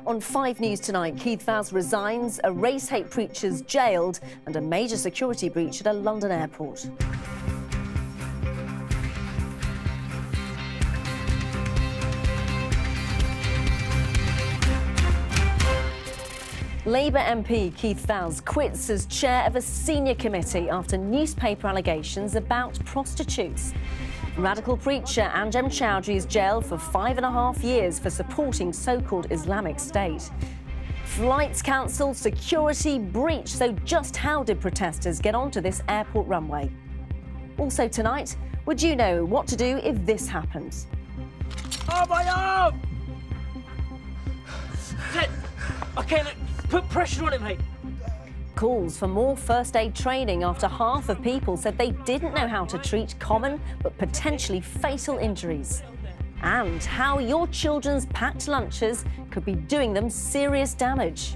On 5 News tonight, Keith Vaz resigns, a race-hate preacher's jailed and a major security breach at a London airport. Labour MP Keith Vaz quits as chair of a senior committee after newspaper allegations about prostitutes. Radical preacher Anjem Chowdhury is jailed for 5.5 years for supporting so-called Islamic State. Flights cancelled, security breach. So just how did protesters get onto this airport runway? Also tonight, would you know what to do if this happens? Oh, my arm! Okay, look, put pressure on it, mate. Calls for more first aid training after half of people said they didn't know how to treat common but potentially fatal injuries. And how your children's packed lunches could be doing them serious damage.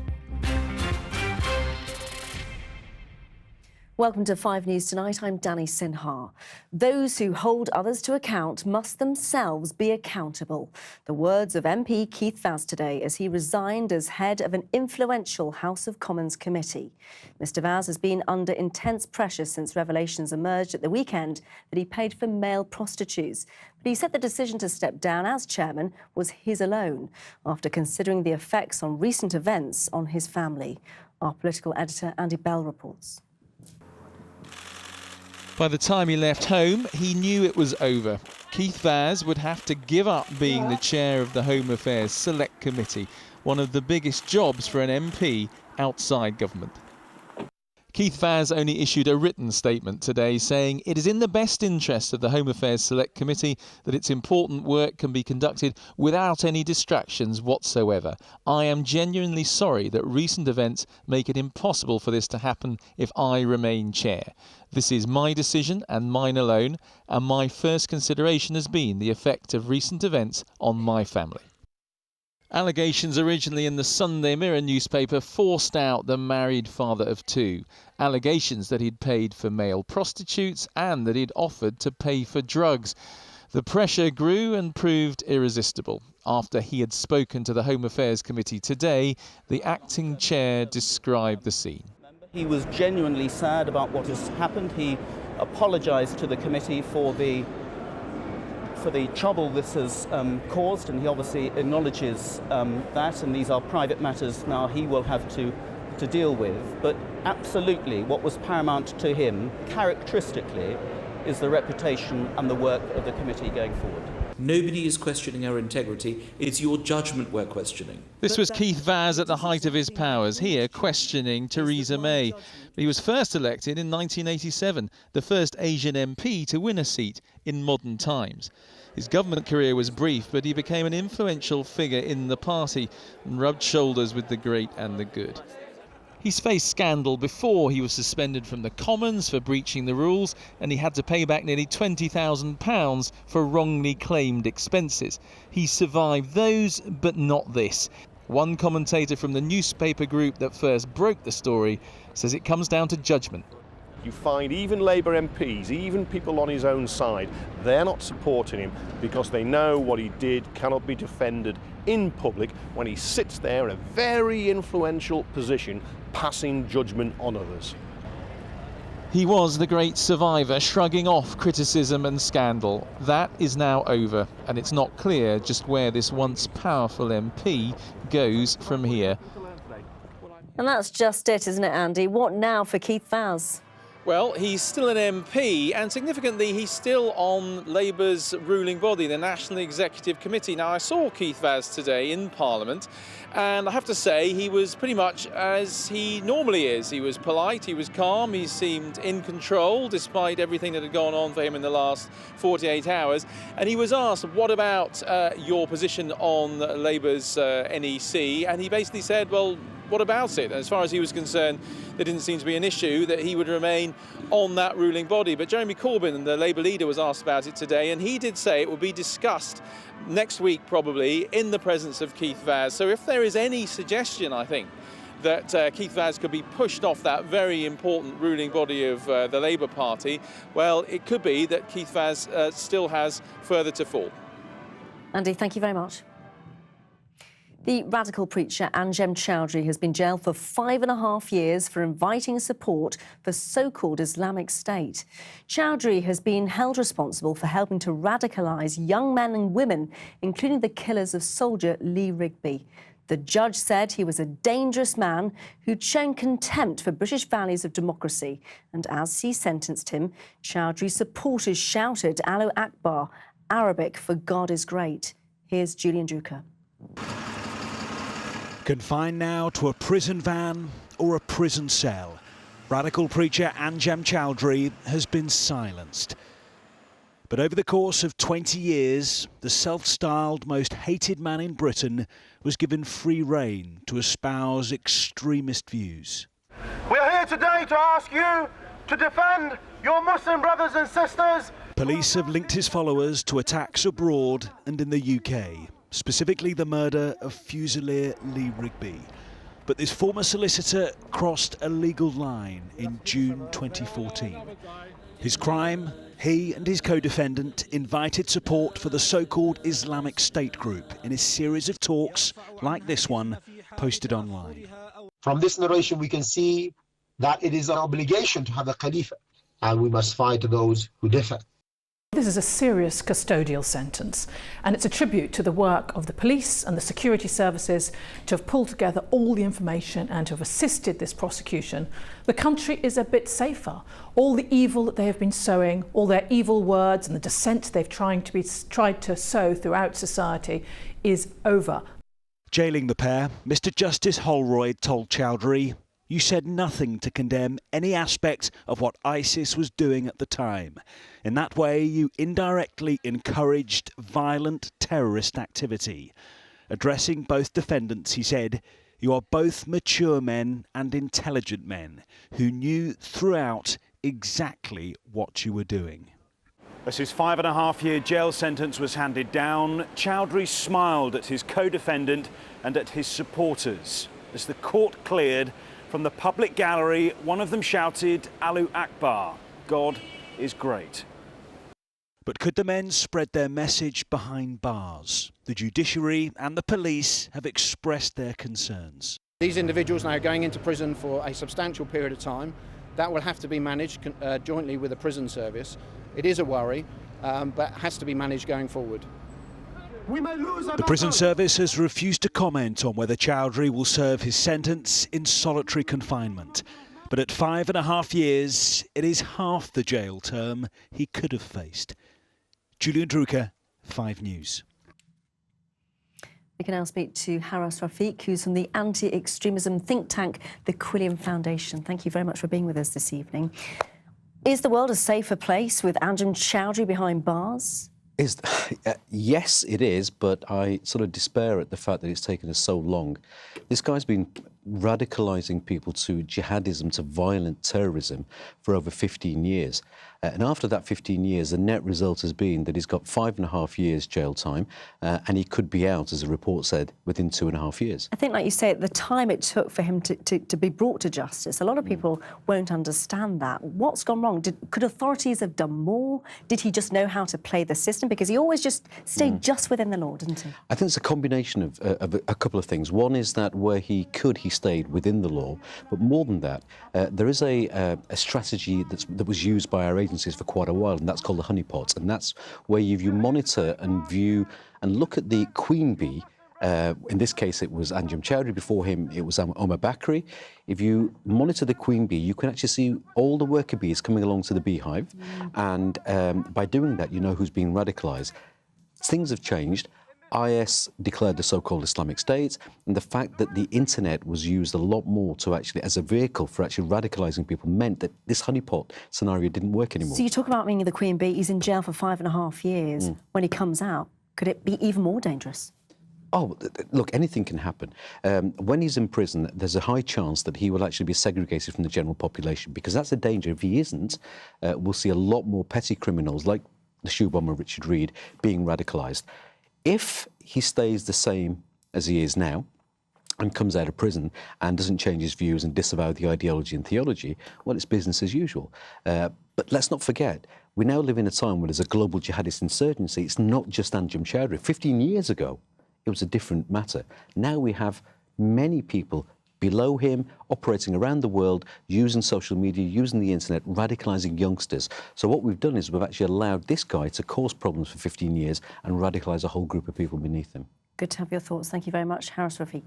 Welcome to 5 News Tonight. I'm Danny Sinha. Those who hold others to account must themselves be accountable. The words of MP Keith Vaz today as he resigned as head of an influential House of Commons committee. Mr Vaz has been under intense pressure since revelations emerged at the weekend that he paid for male prostitutes. But he said the decision to step down as chairman was his alone, after considering the effects on recent events on his family. Our political editor Andy Bell reports. By the time he left home, he knew it was over. Keith Vaz would have to give up being the chair of the Home Affairs Select Committee, one of the biggest jobs for an MP outside government. Keith Vaz only issued a written statement today saying it is in the best interest of the Home Affairs Select Committee that its important work can be conducted without any distractions whatsoever. I am genuinely sorry that recent events make it impossible for this to happen if I remain chair. This is my decision and mine alone, and my first consideration has been the effect of recent events on my family. Allegations originally in the Sunday Mirror newspaper forced out the married father of 2. Allegations that he'd paid for male prostitutes and that he'd offered to pay for drugs. The pressure grew and proved irresistible. After he had spoken to the Home Affairs Committee today, the acting chair described the scene. He was genuinely sad about what has happened. He apologised to the committee for the trouble this has caused, and he obviously acknowledges that, and these are private matters now he will have to deal with. But absolutely, what was paramount to him, characteristically, is the reputation and the work of the committee going forward. Nobody is questioning our integrity. It's your judgment we're questioning. This was Keith Vaz at the height of his powers, here questioning Theresa May. He was first elected in 1987, the first Asian MP to win a seat in modern times. His government career was brief, but he became an influential figure in the party and rubbed shoulders with the great and the good. He's faced scandal before. He was suspended from the Commons for breaching the rules, and he had to pay back nearly £20,000 for wrongly claimed expenses. He survived those, but not this. One commentator from the newspaper group that first broke the story says it comes down to judgment. You find even Labour MPs, even people on his own side, they're not supporting him because they know what he did cannot be defended in public when he sits there in a very influential position, passing judgment on others. He was the great survivor, shrugging off criticism and scandal. That is now over, and it's not clear just where this once powerful MP goes from here. And that's just it, isn't it, Andy? What now for Keith Vaz? Well, he's still an MP, and significantly, he's still on Labour's ruling body, the National Executive Committee. Now, I saw Keith Vaz today in Parliament, and I have to say he was pretty much as he normally is. He was polite, he was calm, he seemed in control, despite everything that had gone on for him in the last 48 hours. And he was asked, what about your position on Labour's NEC? And he basically said, well, what about it? As far as he was concerned, there didn't seem to be an issue, that he would remain on that ruling body. But Jeremy Corbyn, the Labour leader, was asked about it today, and he did say it will be discussed next week, probably, in the presence of Keith Vaz. So if there is any suggestion, I think, that Keith Vaz could be pushed off that very important ruling body of the Labour Party, well, it could be that Keith Vaz still has further to fall. Andy, thank you very much. The radical preacher Anjem Chowdhury has been jailed for 5.5 years for inviting support for so-called Islamic State. Chowdhury has been held responsible for helping to radicalise young men and women, including the killers of soldier Lee Rigby. The judge said he was a dangerous man who'd shown contempt for British values of democracy. And as he sentenced him, Chowdhury's supporters shouted Allahu Akbar, Arabic for God is great. Here's Julian Drucker. Confined now to a prison van or a prison cell, radical preacher Anjem Chowdhury has been silenced. But over the course of 20 years, the self-styled most hated man in Britain was given free rein to espouse extremist views. We're here today to ask you to defend your Muslim brothers and sisters. Police have linked his followers to attacks abroad and in the UK, specifically the murder of Fusilier Lee Rigby. But this former solicitor crossed a legal line in June 2014. His crime? He and his co-defendant invited support for the so-called Islamic State group in a series of talks like this one posted online. From this narration we can see that it is an obligation to have a Khalifa, and we must fight those who differ. This is a serious custodial sentence, and it's a tribute to the work of the police and the security services to have pulled together all the information and to have assisted this prosecution. The country is a bit safer. All the evil that they have been sowing, all their evil words and the dissent they've tried to sow throughout society is over. Jailing the pair, Mr. Justice Holroyd told Chowdhury, "You said nothing to condemn any aspect of what ISIS was doing at the time. In that way, you indirectly encouraged violent terrorist activity." Addressing both defendants, he said, "You are both mature men and intelligent men who knew throughout exactly what you were doing." As his 5.5-year jail sentence was handed down, Chowdhury smiled at his co-defendant and at his supporters. As the court cleared, from the public gallery, one of them shouted, Allahu Akbar, God is great. But could the men spread their message behind bars? The judiciary and the police have expressed their concerns. These individuals now are going into prison for a substantial period of time. That will have to be managed jointly with the prison service. It is a worry, but has to be managed going forward. The prison service has refused to comment on whether Chowdhury will serve his sentence in solitary confinement. But at 5.5 years, it is half the jail term he could have faced. Julian Drucker, 5 News. We can now speak to Haras Rafiq, who's from the anti-extremism think tank, the Quilliam Foundation. Thank you very much for being with us this evening. Is the world a safer place with Anjem Chowdhury behind bars? Yes, it is, but I sort of despair at the fact that it's taken us so long. This guy's been radicalising people to jihadism, to violent terrorism for over 15 years. And after that 15 years, the net result has been that he's got 5.5 years jail time, and he could be out, as a report said, within 2.5 years. I think, like you say, at the time it took for him to be brought to justice, a lot of people won't understand that. What's gone wrong? Could authorities have done more? Did he just know how to play the system? Because he always just stayed just within the law, didn't he? I think it's a combination of a couple of things. One is that where he could, he stayed within the law. But more than that, there is a strategy that was used by our agencies for quite a while, and that's called the honeypots. And that's where you monitor and view and look at the queen bee. In this case, it was Anjem Chowdhury. Before him, it was Omar Bakri. If you monitor the queen bee, you can actually see all the worker bees coming along to the beehive. And by doing that, you know who's being radicalised. Things have changed. IS declared the so-called Islamic State, and the fact that the internet was used a lot more to actually, as a vehicle for actually radicalising people, meant that this honeypot scenario didn't work anymore. So you talk about being the Queen Bee, he's in jail for 5.5 years. When he comes out, could it be even more dangerous? Oh, look, anything can happen. When he's in prison, there's a high chance that he will actually be segregated from the general population, because that's a danger. If he isn't, we'll see a lot more petty criminals like the shoe bomber Richard Reed being radicalised. If he stays the same as he is now and comes out of prison and doesn't change his views and disavow the ideology and theology, well, it's business as usual. But let's not forget, we now live in a time where there's a global jihadist insurgency. It's not just Anjem Chowdhury. 15 years ago, it was a different matter. Now we have many people below him, operating around the world, using social media, using the internet, radicalising youngsters. So what we've done is we've actually allowed this guy to cause problems for 15 years and radicalise a whole group of people beneath him. Good to have your thoughts. Thank you very much, Harris Rafiq.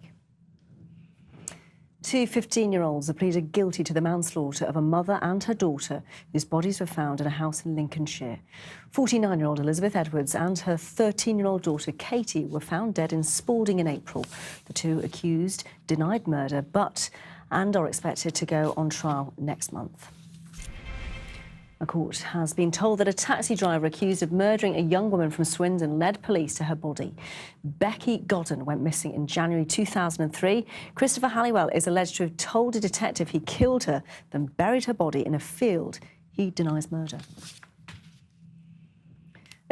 Two 15-year-olds have pleaded guilty to the manslaughter of a mother and her daughter, whose bodies were found in a house in Lincolnshire. 49-year-old Elizabeth Edwards and her 13-year-old daughter Katie were found dead in Spalding in April. The two accused denied murder and are expected to go on trial next month. A court has been told that a taxi driver accused of murdering a young woman from Swindon led police to her body. Becky Godden went missing in January 2003. Christopher Halliwell is alleged to have told a detective he killed her, then buried her body in a field. He denies murder.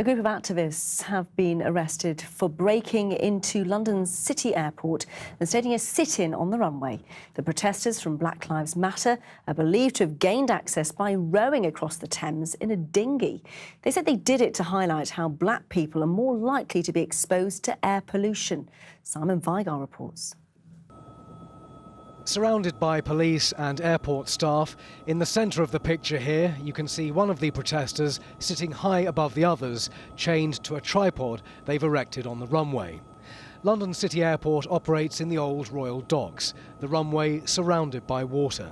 A group of activists have been arrested for breaking into London's City Airport and staging a sit-in on the runway. The protesters from Black Lives Matter are believed to have gained access by rowing across the Thames in a dinghy. They said they did it to highlight how black people are more likely to be exposed to air pollution. Simon Vigar reports. Surrounded by police and airport staff, in the centre of the picture here, you can see one of the protesters sitting high above the others, chained to a tripod they've erected on the runway. London City Airport operates in the old Royal Docks, the runway surrounded by water.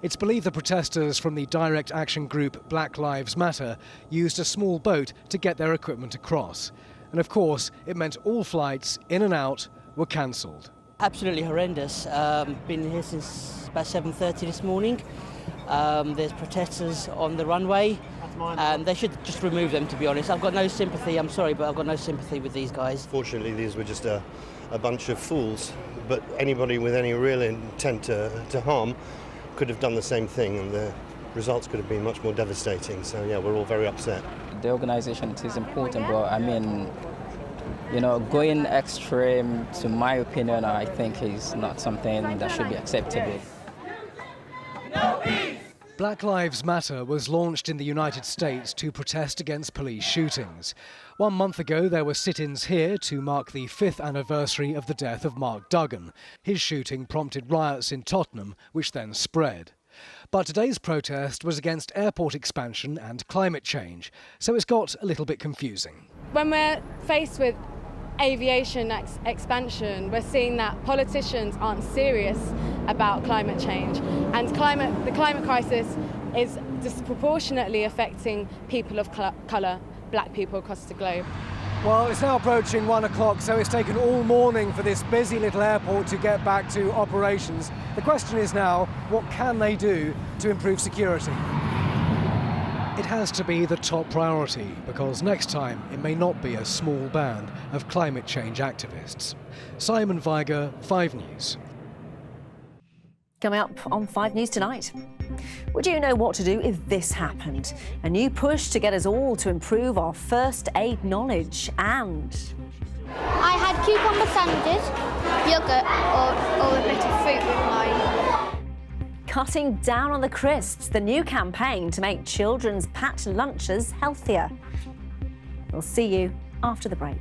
It's believed the protesters from the direct action group Black Lives Matter used a small boat to get their equipment across. And of course, it meant all flights in and out were cancelled. Absolutely horrendous. Been here since about 7:30 this morning. There's protesters on the runway, and they should just remove them, to be honest. I've got no sympathy, I'm sorry, but I've got no sympathy with these guys. Fortunately, these were just a bunch of fools, but anybody with any real intent to harm could have done the same thing, and the results could have been much more devastating. So yeah, we're all very upset. The organisation is important, but I mean, you know, going extreme, to my opinion, I think is not something that should be acceptable. Black Lives Matter was launched in the United States to protest against police shootings. 1 month ago, there were sit-ins here to mark the 5th anniversary of the death of Mark Duggan. His shooting prompted riots in Tottenham, which then spread. But today's protest was against airport expansion and climate change, so it's got a little bit confusing. When we're faced with aviation expansion, we're seeing that politicians aren't serious about climate change, and the climate crisis is disproportionately affecting people of colour, black people across the globe. Well, it's now approaching 1 o'clock, so it's taken all morning for this busy little airport to get back to operations. The question is now, what can they do to improve security? It has to be the top priority, because next time it may not be a small band of climate change activists. Simon Vigar, 5 News. Coming up on 5 News tonight. Would you know what to do if this happened? A new push to get us all to improve our first aid knowledge, and I had cucumber sandwiches, yoghurt or a bit of fruit with mine. Cutting down on the crisps, the new campaign to make children's packed lunches healthier. We'll see you after the break.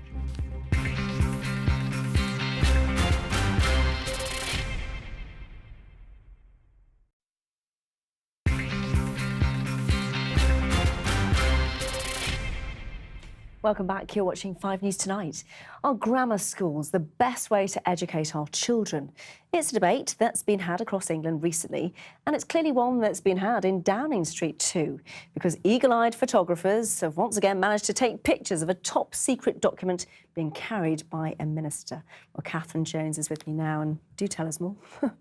Welcome back. You're watching 5 News Tonight. Are grammar schools the best way to educate our children? It's a debate that's been had across England recently, and it's clearly one that's been had in Downing Street too, because eagle-eyed photographers have once again managed to take pictures of a top-secret document being carried by a minister. Well, Catherine Jones is with me now, and do tell us more.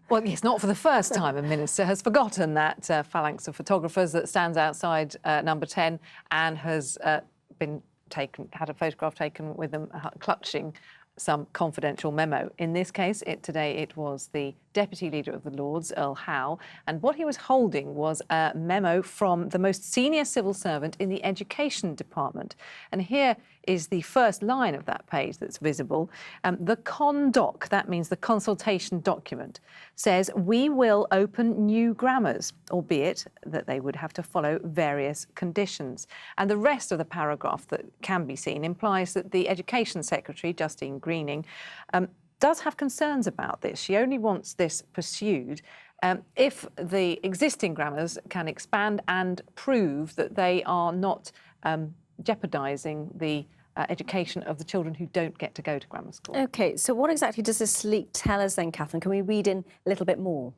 Well, it's not for the first time a minister has forgotten that phalanx of photographers that stands outside number 10 and has had a photograph taken with them clutching some confidential memo. In this case, today it was the Deputy Leader of the Lords, Earl Howe, and what he was holding was a memo from the most senior civil servant in the Education Department. And here is the first line of that page that's visible. The condoc, that means the consultation document, says we will open new grammars, albeit that they would have to follow various conditions. And the rest of the paragraph that can be seen implies that the Education Secretary, Justine Greening, does have concerns about this. She only wants this pursued if the existing grammars can expand and prove that they are not jeopardising the education of the children who don't get to go to grammar school. OK, so what exactly does this leak tell us then, Catherine? Can we read in a little bit more?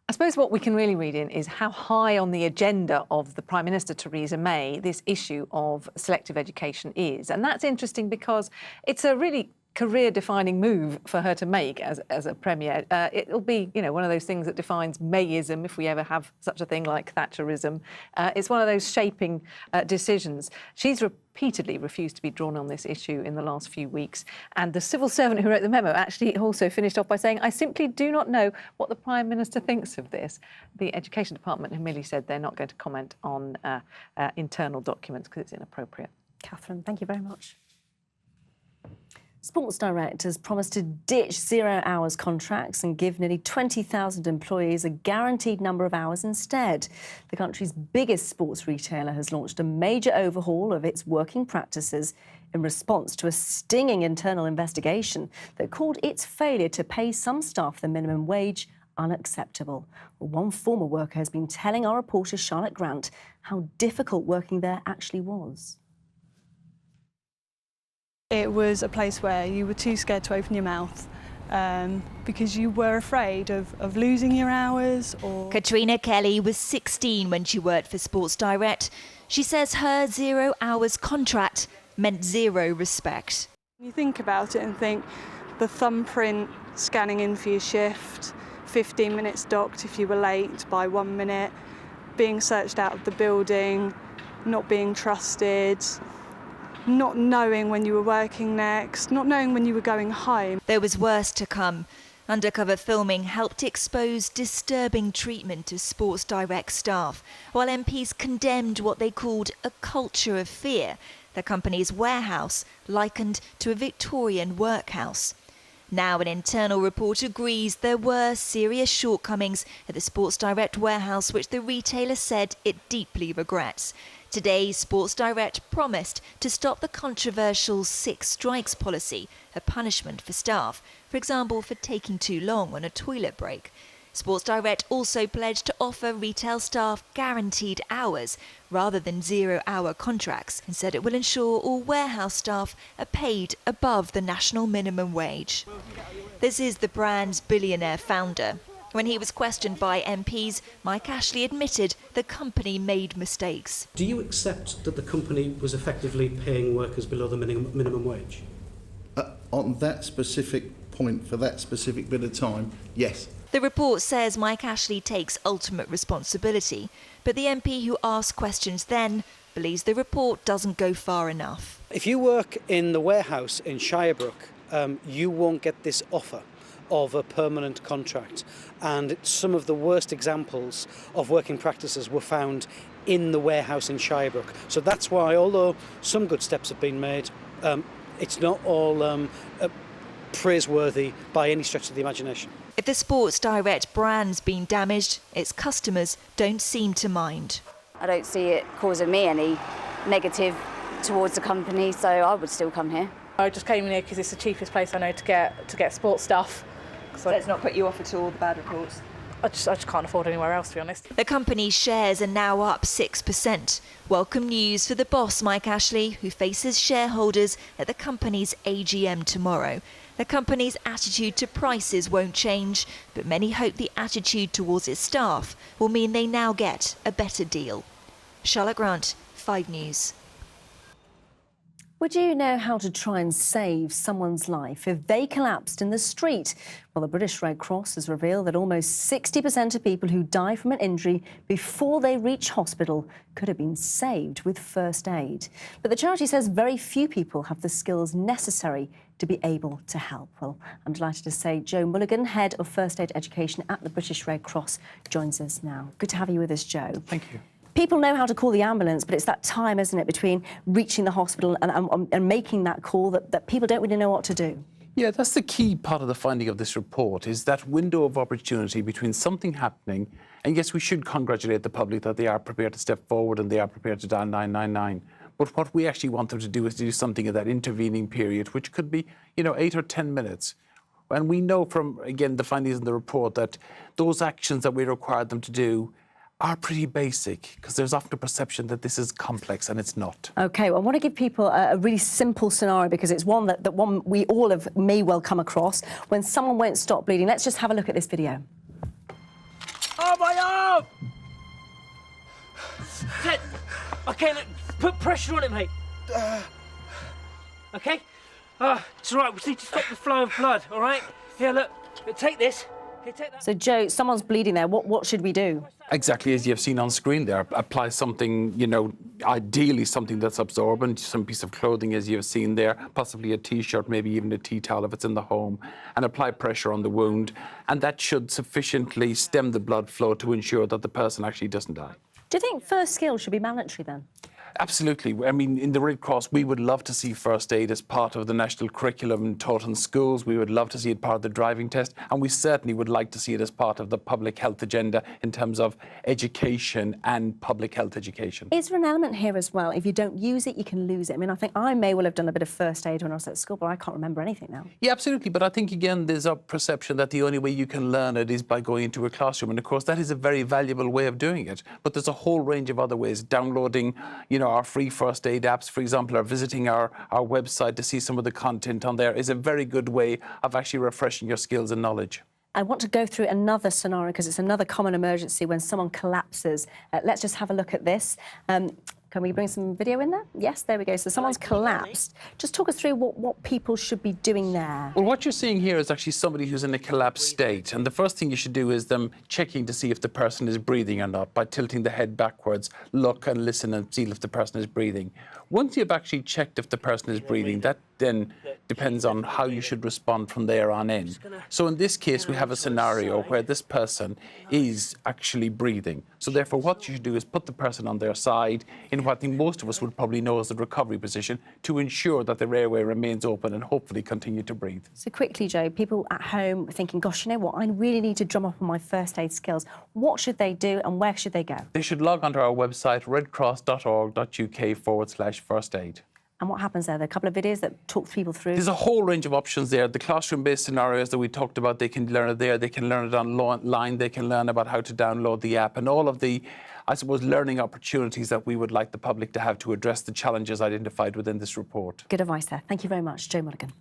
I suppose what we can really read in is how high on the agenda of the Prime Minister, Theresa May, this issue of selective education is. And that's interesting because it's a really career-defining move for her to make as a Premier. It'll be, you know, one of those things that defines Mayism, if we ever have such a thing like Thatcherism. It's one of those shaping decisions. She's repeatedly refused to be drawn on this issue in the last few weeks. And the civil servant who wrote the memo actually also finished off by saying, I simply do not know what the Prime Minister thinks of this. The Education Department have merely said they're not going to comment on internal documents because it's inappropriate. Catherine, thank you very much. Sports Direct has promised to ditch 0 hours contracts and give nearly 20,000 employees a guaranteed number of hours instead. The country's biggest sports retailer has launched a major overhaul of its working practices in response to a stinging internal investigation that called its failure to pay some staff the minimum wage unacceptable. Well, one former worker has been telling our reporter Charlotte Grant how difficult working there actually was. It was a place where you were too scared to open your mouth because you were afraid of losing your hours. Or Katrina Kelly was 16 when she worked for Sports Direct. She says her 0 hours contract meant zero respect. You think about it and think the thumbprint scanning in for your shift, 15 minutes docked if you were late by 1 minute, being searched out of the building, not being trusted, not knowing when you were working next, not knowing when you were going home. There was worse to come. Undercover filming helped expose disturbing treatment of Sports Direct staff, while MPs condemned what they called a culture of fear, the company's warehouse likened to a Victorian workhouse. Now an internal report agrees there were serious shortcomings at the Sports Direct warehouse, which the retailer said it deeply regrets. Today, Sports Direct promised to stop the controversial 6 strikes policy, a punishment for staff, for example, for taking too long on a toilet break. Sports Direct also pledged to offer retail staff guaranteed hours rather than 0 hour contracts, and said it will ensure all warehouse staff are paid above the national minimum wage. This is the brand's billionaire founder. When he was questioned by MPs, Mike Ashley admitted the company made mistakes. Do you accept that the company was effectively paying workers below the minimum wage? On that specific point, for that specific bit of time, yes. The report says Mike Ashley takes ultimate responsibility, but the MP who asked questions then believes the report doesn't go far enough. If you work in the warehouse in Shirebrook, you won't get this offer of a permanent contract, and some of the worst examples of working practices were found in the warehouse in Shirebrook. So that's why, although some good steps have been made, it's not all praiseworthy by any stretch of the imagination. If the Sports Direct brand's been damaged, its customers don't seem to mind. I don't see it causing me any negative towards the company, so I would still come here. I just came in here because it's the cheapest place I know to get sports stuff. So it's not put you off at all, the bad reports? I just can't afford anywhere else, to be honest. The company's shares are now up 6%. Welcome news for the boss, Mike Ashley, who faces shareholders at the company's AGM tomorrow. The company's attitude to prices won't change, but many hope the attitude towards its staff will mean they now get a better deal. Charlotte Grant, 5 News. Would you know how to try and save someone's life if they collapsed in the street? Well, the British Red Cross has revealed that almost 60% of people who die from an injury before they reach hospital could have been saved with first aid. But the charity says very few people have the skills necessary to be able to help. Well, I'm delighted to say Joe Mulligan, Head of First Aid Education at the British Red Cross, joins us now. Good to have you with us, Joe. Thank you. People know how to call the ambulance, but it's that time, isn't it, between reaching the hospital and making that call that people don't really know what to do. Yeah, that's the key part of the finding of this report, is that window of opportunity between something happening, and yes, we should congratulate the public that they are prepared to step forward and they are prepared to dial 999. But what we actually want them to do is to do something in that intervening period, which could be, 8 or 10 minutes. And we know from, again, the findings in the report that those actions that we require them to do are pretty basic, because there's often a perception that this is complex, and it's not. OK, well, I want to give people a really simple scenario, because it's one that we all may well come across when someone won't stop bleeding. Let's just have a look at this video. Oh, my arm! Ted, OK, look, put pressure on it, mate. OK? It's all right, we need to stop the flow of blood, all right? Here, look, take this. Here, take that. So, Joe, someone's bleeding there. What should we do? Exactly as you've seen on screen there. Apply something, ideally something that's absorbent, some piece of clothing as you've seen there, possibly a T-shirt, maybe even a tea towel if it's in the home, and apply pressure on the wound. And that should sufficiently stem the blood flow to ensure that the person actually doesn't die. Do you think first skills should be mandatory then? Absolutely. I mean, in the Red Cross, we would love to see first aid as part of the national curriculum taught in schools. We would love to see it part of the driving test. And we certainly would like to see it as part of the public health agenda in terms of education and public health education. Is there an element here as well? If you don't use it, you can lose it. I mean, I think I may well have done a bit of first aid when I was at school, but I can't remember anything now. Yeah, absolutely. But I think, again, there's a perception that the only way you can learn it is by going into a classroom. And, of course, that is a very valuable way of doing it. But there's a whole range of other ways. Downloading, our free first aid apps, for example, or visiting our website to see some of the content on there is a very good way of actually refreshing your skills and knowledge. I want to go through another scenario because it's another common emergency when someone collapses. Let's just have a look at this. Can we bring some video in there? Yes, there we go. So someone's collapsed. Just talk us through what people should be doing there. Well, what you're seeing here is actually somebody who's in a collapsed state. And the first thing you should do is them checking to see if the person is breathing or not by tilting the head backwards, look and listen and see if the person is breathing. Once you've actually checked if the person is breathing, that then depends on how you should respond from there on in. So in this case, we have a scenario where this person is actually breathing. So therefore, what you should do is put the person on their side in what I think most of us would probably know as the recovery position to ensure that their airway remains open and hopefully continue to breathe. So quickly, Joe, people at home thinking, gosh, you know what, I really need to drum up on my first aid skills. What should they do and where should they go? They should log onto our website, redcross.org.uk/first aid. And what happens there? There are a couple of videos that talk people through. There's a whole range of options there. The classroom-based scenarios that we talked about, they can learn it there. They can learn it online. They can learn about how to download the app and all of the, I suppose, learning opportunities that we would like the public to have to address the challenges identified within this report. Good advice there. Thank you very much, Joe Mulligan.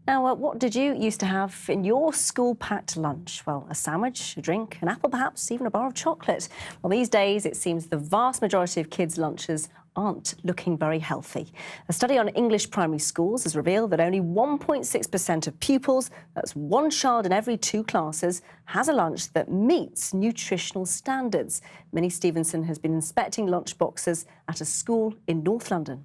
Now, what did you used to have in your school-packed lunch? Well, a sandwich, a drink, an apple perhaps, even a bar of chocolate. Well, these days, it seems the vast majority of kids' lunches aren't looking very healthy. A study on English primary schools has revealed that only 1.6% of pupils, that's one child in every 2 classes, has a lunch that meets nutritional standards. Minnie Stevenson has been inspecting lunch boxes at a school in North London.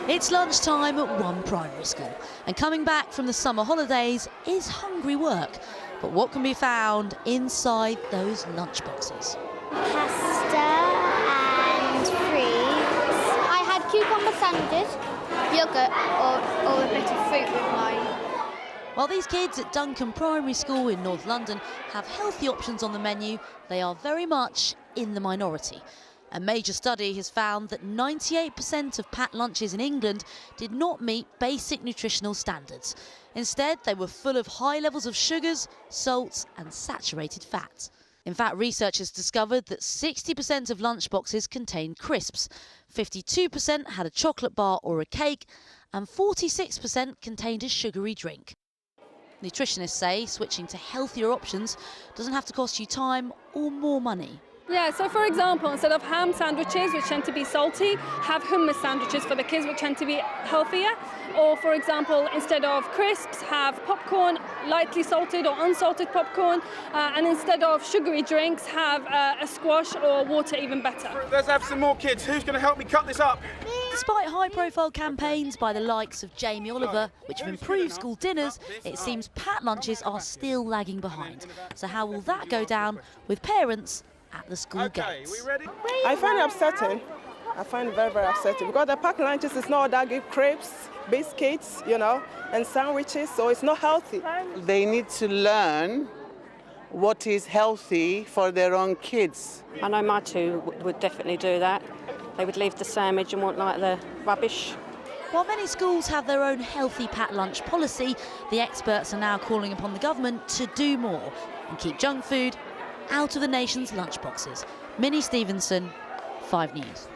It's lunchtime at one primary school, and coming back from the summer holidays is hungry work. But what can be found inside those lunch boxes? Pasta and fruits. I had cucumber sandwich, yoghurt or a bit of fruit with mine. While these kids at Duncan Primary School in North London have healthy options on the menu, they are very much in the minority. A major study has found that 98% of packed lunches in England did not meet basic nutritional standards. Instead, they were full of high levels of sugars, salts and saturated fats. In fact, researchers discovered that 60% of lunchboxes contained crisps, 52% had a chocolate bar or a cake, and 46% contained a sugary drink. Nutritionists say switching to healthier options doesn't have to cost you time or more money. Yeah, so for example, instead of ham sandwiches, which tend to be salty, have hummus sandwiches for the kids, which tend to be healthier. Or for example, instead of crisps, have popcorn, lightly salted or unsalted popcorn. And instead of sugary drinks, have a squash or water, even better. Let's have some more kids. Who's going to help me cut this up? Despite high-profile campaigns by the likes of Jamie Oliver, which have improved school dinners, it seems pat lunches are still lagging behind. So how will that go down with parents at the school gates? I find it upsetting. I find it very, very upsetting because the packed lunches is not that good. Crepes, biscuits, you know, and sandwiches, so it's not healthy. They need to learn what is healthy for their own kids. I know my two would definitely do that. They would leave the sandwich and want like the rubbish. While many schools have their own healthy pat lunch policy, the experts are now calling upon the government to do more and keep junk food out of the nation's lunchboxes. Minnie Stevenson, 5 News.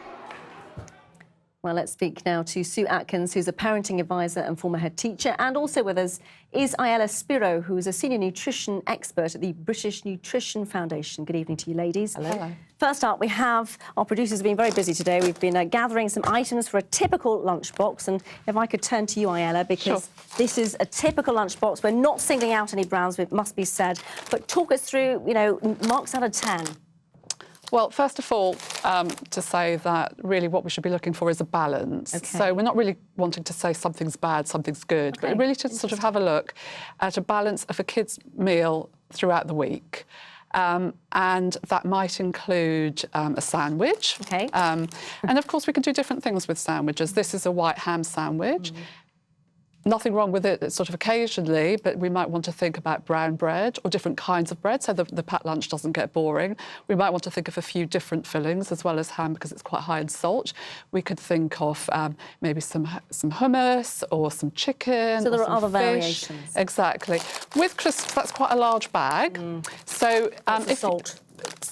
Well, let's speak now to Sue Atkins, who's a parenting advisor and former head teacher. And also with us is Ayala Spiro, who is a senior nutrition expert at the British Nutrition Foundation. Good evening to you, ladies. Hello. First up, we have, our producers have been very busy today. We've been gathering some items for a typical lunchbox. And if I could turn to you, Ayala, because this is a typical lunchbox. We're not singling out any brands, it must be said. But talk us through, you know, marks out of 10. Well, first of all, to say that really what we should be looking for is a balance. Okay. So we're not really wanting to say something's bad, something's good, but really to sort of have a look at a balance of a kid's meal throughout the week. And that might include a sandwich. Okay. And of course, we can do different things with sandwiches. This is a white ham sandwich. Nothing wrong with it sort of occasionally, but we might want to think about brown bread or different kinds of bread so the pat lunch doesn't get boring. We might want to think of a few different fillings as well as ham because it's quite high in salt. We could think of maybe some hummus or some chicken. So there are other fish. variations. Exactly. With crisps, that's quite a large bag. So if salt.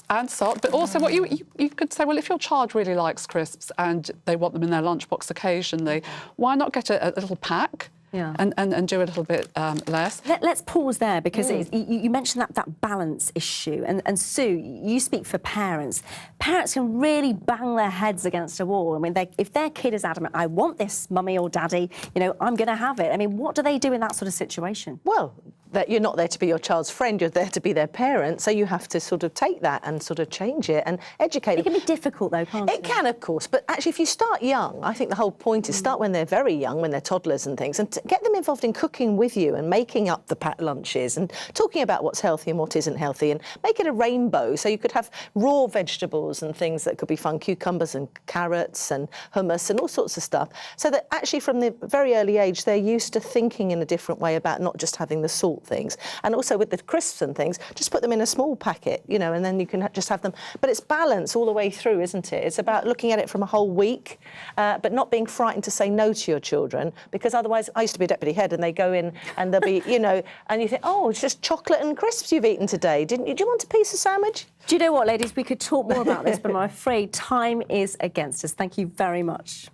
And salt, but also what you could say, well, if your child really likes crisps and they want them in their lunchbox occasionally, why not get a little pack? Yeah. And do a little bit less. Let's pause there because you mentioned that balance issue. And Sue, you speak for parents. Parents can really bang their heads against a wall. I mean, if their kid is adamant, I want this, mummy or daddy, you know, I'm going to have it. I mean, what do they do in that sort of situation? Well, that you're not there to be your child's friend, you're there to be their parent, so you have to sort of take that and sort of change it and educate them. It can be difficult though, can't it? It can, of course, but actually if you start young, I think the whole point is start when they're very young, when they're toddlers and things, and to get them involved in cooking with you and making up the pat lunches and talking about what's healthy and what isn't healthy and make it a rainbow, so you could have raw vegetables and things that could be fun, cucumbers and carrots and hummus and all sorts of stuff, so that actually from the very early age they're used to thinking in a different way about not just having the salt things. And also with the crisps and things, just put them in a small packet, you know, and then you can just have them. But it's balance all the way through, isn't it? It's about looking at it from a whole week, but not being frightened to say no to your children, because otherwise, I used to be deputy head and they go in and they'll be, you know, and you think, oh, it's just chocolate and crisps you've eaten today. Didn't you? Do you want a piece of sandwich? Do you know what, ladies? We could talk more about this, but I'm afraid time is against us. Thank you very much.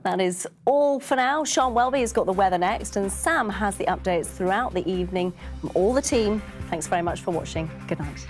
That is all for now. Sean Welby has got the weather next, and Sam has the updates throughout the evening from all the team. Thanks very much for watching. Good night.